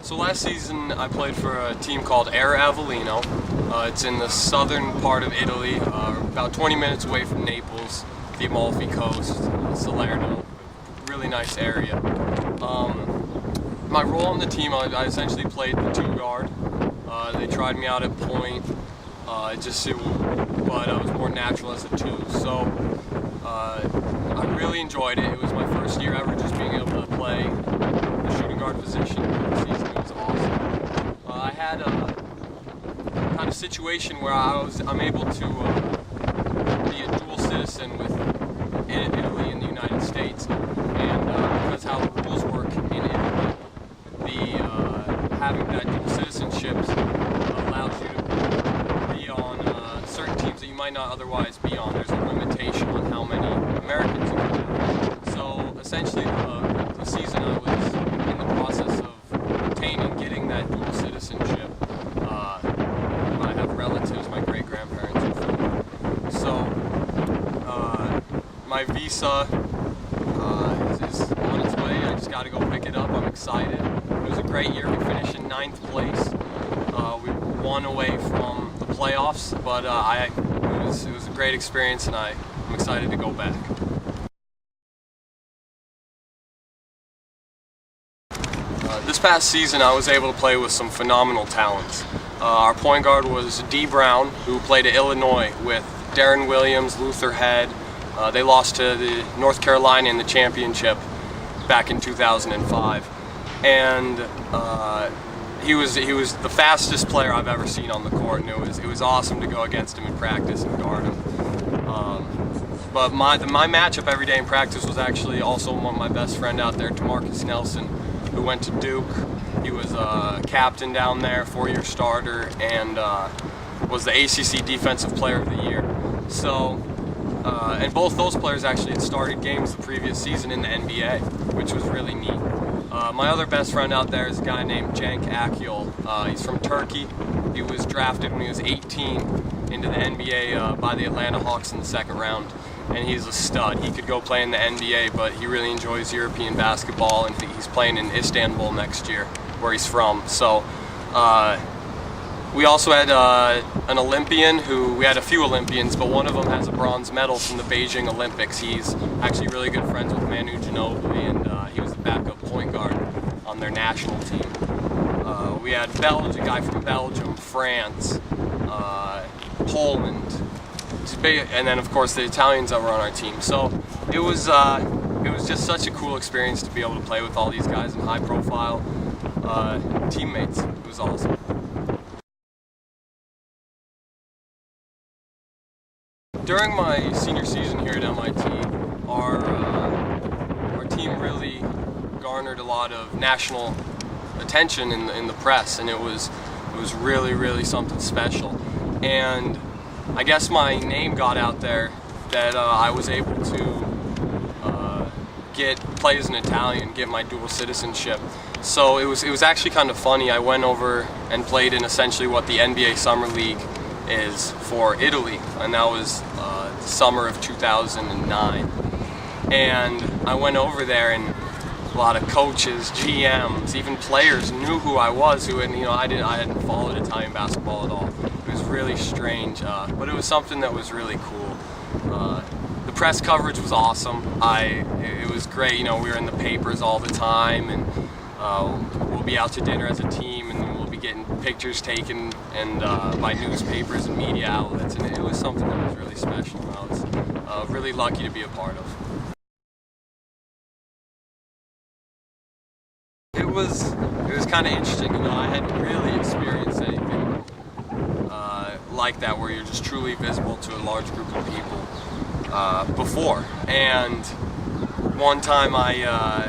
So last season I played for a team called Avellino. It's in the southern part of Italy, about 20 minutes away from Naples, the Amalfi Coast, Salerno, really nice area. My role on the team, I essentially played the two guard. They tried me out at point, but I was more natural as a two. So I really enjoyed it. It was my first year ever just being able to play the shooting guard position this season. It was awesome. I had a kind of situation where I'm able to be a dual citizen with Italy and the United States, and because how the rules work in Italy, having that dual citizenship allows you to be on certain teams that you might not otherwise be on. There's a limitation on how many Americans you can have. So essentially, the season I was in the process of getting that dual citizenship. I have relatives, my great-grandparents are from. So my visa is on its way. I just got to go pick it up. I'm excited. It was a great year. We finished in 9th place. We were one away from the playoffs, but it was a great experience, and I'm excited to go back. This past season, I was able to play with some phenomenal talents. Our point guard was D. Brown, who played at Illinois with Darren Williams, Luther Head. They lost to the North Carolina in the championship back in 2005, and he was the fastest player I've ever seen on the court, and it was awesome to go against him in practice and guard him. But my matchup every day in practice was actually also my best friend out there, DeMarcus Nelson, who went to Duke. He was a captain down there, 4-year starter, and was the ACC Defensive Player of the Year. So, and both those players actually had started games the previous season in the NBA, which was really neat. My other best friend out there is a guy named Cenk Akyol. He's from Turkey. He was drafted when he was 18 into the NBA by the Atlanta Hawks in the second round. And he's a stud. He could go play in the NBA, but he really enjoys European basketball, and he's playing in Istanbul next year, where he's from. So we also had an Olympian we had a few Olympians, but one of them has a bronze medal from the Beijing Olympics. He's actually really good friends with Manu Ginobili, and he was the backup point guard on their national team. We had a guy from Belgium, France, Poland, and then of course the Italians that were on our team. So it was just such a cool experience to be able to play with all these guys and high-profile teammates. It was awesome. During my senior season here at MIT, our team really garnered a lot of national attention in the press, and it was really something special. And I guess my name got out there that I was able to play as an Italian, get my dual citizenship. So it was actually kind of funny. I went over and played in essentially what the NBA Summer League is for Italy, and that was the summer of 2009. And I went over there, and a lot of coaches, GMs, even players knew who I was. I hadn't followed Italian basketball at all. It was really strange, but it was something that was really cool. The press coverage was awesome. It was great. We were in the papers all the time, and we'll be out to dinner as a team, and then we'll be getting pictures taken by newspapers and media outlets, and it was something that was really special, and I was really lucky to be a part of. It was kind of interesting. I hadn't really experienced anything like that, where you're just truly visible to a large group of people before. And one time I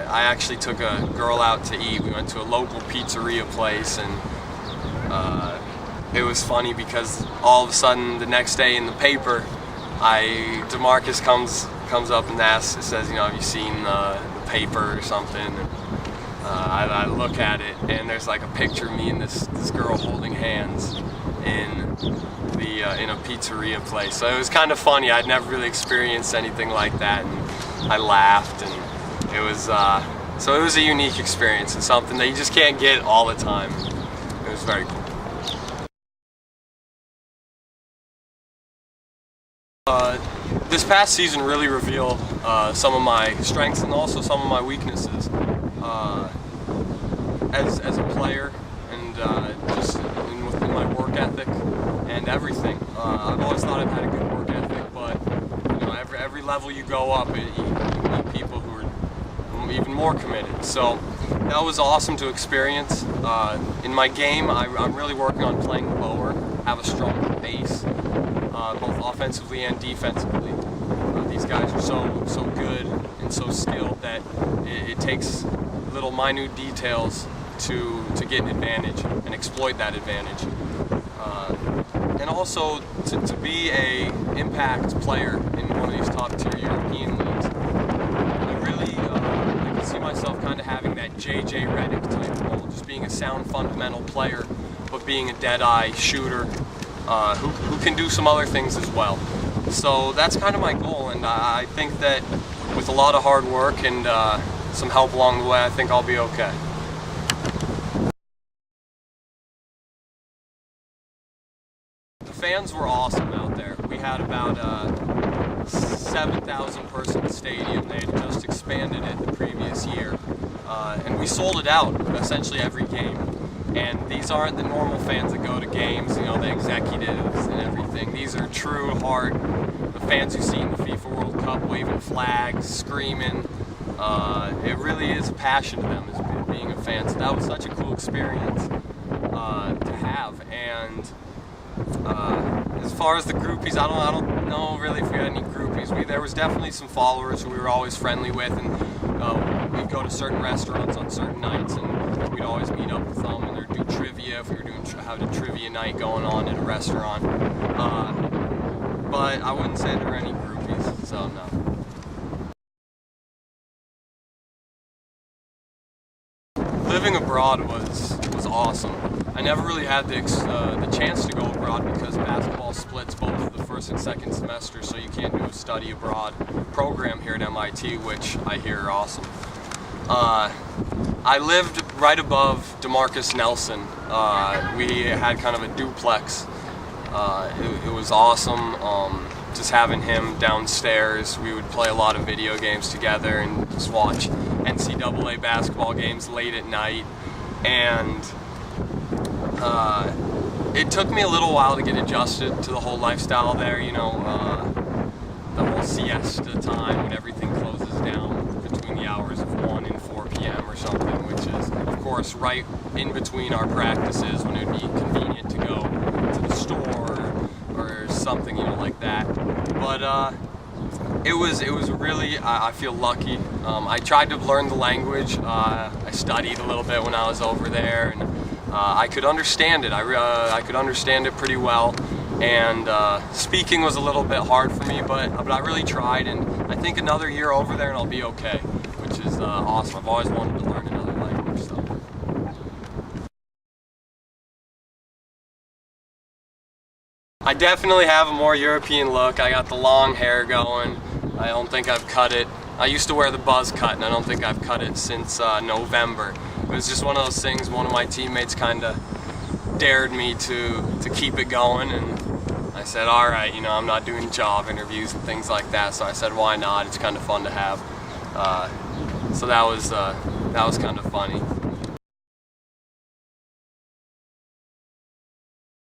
actually took a girl out to eat. We went to a local pizzeria place, and it was funny because all of a sudden the next day in the paper, DeMarcus comes up and says, have you seen the paper or something? And I look at it, and there's like a picture of me and this girl holding hands in a pizzeria place. So it was kind of funny. I'd never really experienced anything like that, and I laughed, and it was So it was a unique experience and something that you just can't get all the time. It was very cool. This past season really revealed some of my strengths and also some of my weaknesses as a player, and just within my work ethic and everything. I've always thought I've had a good work ethic, but you know, every level you go up, you meet people who are even more committed. So that was awesome to experience. In my game, I'm really working on playing lower, have a stronger base, both offensively and defensively. These guys are so good and so skilled that it takes little minute details to get an advantage and exploit that advantage. And also to be a impact player in one of these top tier European leagues, I can see myself kind of having that JJ Redick type role, just being a sound fundamental player, but being a dead-eye shooter who can do some other things as well. So that's kind of my goal, and I think that with a lot of hard work and some help along the way, I think I'll be okay. The fans were awesome out there. We had about a 7,000 person stadium. They had just expanded it the previous year, and we sold it out essentially every game. And these aren't the normal fans that go to games, you know, the executives and everything. These are true, hard, the fans you see in the FIFA World Cup waving flags, screaming. It really is a passion to them as being a fan. So that was such a cool experience to have. And as far as the groupies, I don't know really if we had any groupies. There was definitely some followers who we were always friendly with, and we'd go to certain restaurants on certain nights, and we'd always meet up with them, and there'd do trivia if we were having a trivia night going on at a restaurant. But I wouldn't say there were any groupies, so no. Living abroad was awesome. I never really had the chance to go abroad because basketball splits both the first and second semester, so you can't do a study abroad program here at MIT, which I hear are awesome. I lived right above DeMarcus Nelson. We had kind of a duplex. It was awesome. Just having him downstairs, we would play a lot of video games together and just watch NCAA basketball games late at night. And it took me a little while to get adjusted to the whole lifestyle there, you know, the whole siesta time when everything closes down between the hours of 1 and 4 p.m. or something, which is, of course, right in between our practices when it would be convenient to go to the store or something, you know, like that. But it was really, I feel lucky. I tried to learn the language. I studied a little bit when I was over there, and I could understand it. I could understand it pretty well, and speaking was a little bit hard for me, but I really tried, and I think another year over there and I'll be okay, which is awesome. I've always wanted to learn another language, so. I definitely have a more European look. I got the long hair going. I don't think I've cut it. I used to wear the buzz cut, and I don't think I've cut it since November. It was just one of those things, one of my teammates kind of dared me to keep it going, and I said, all right, you know, I'm not doing job interviews and things like that, so I said, why not? It's kind of fun to have. So that was kind of funny.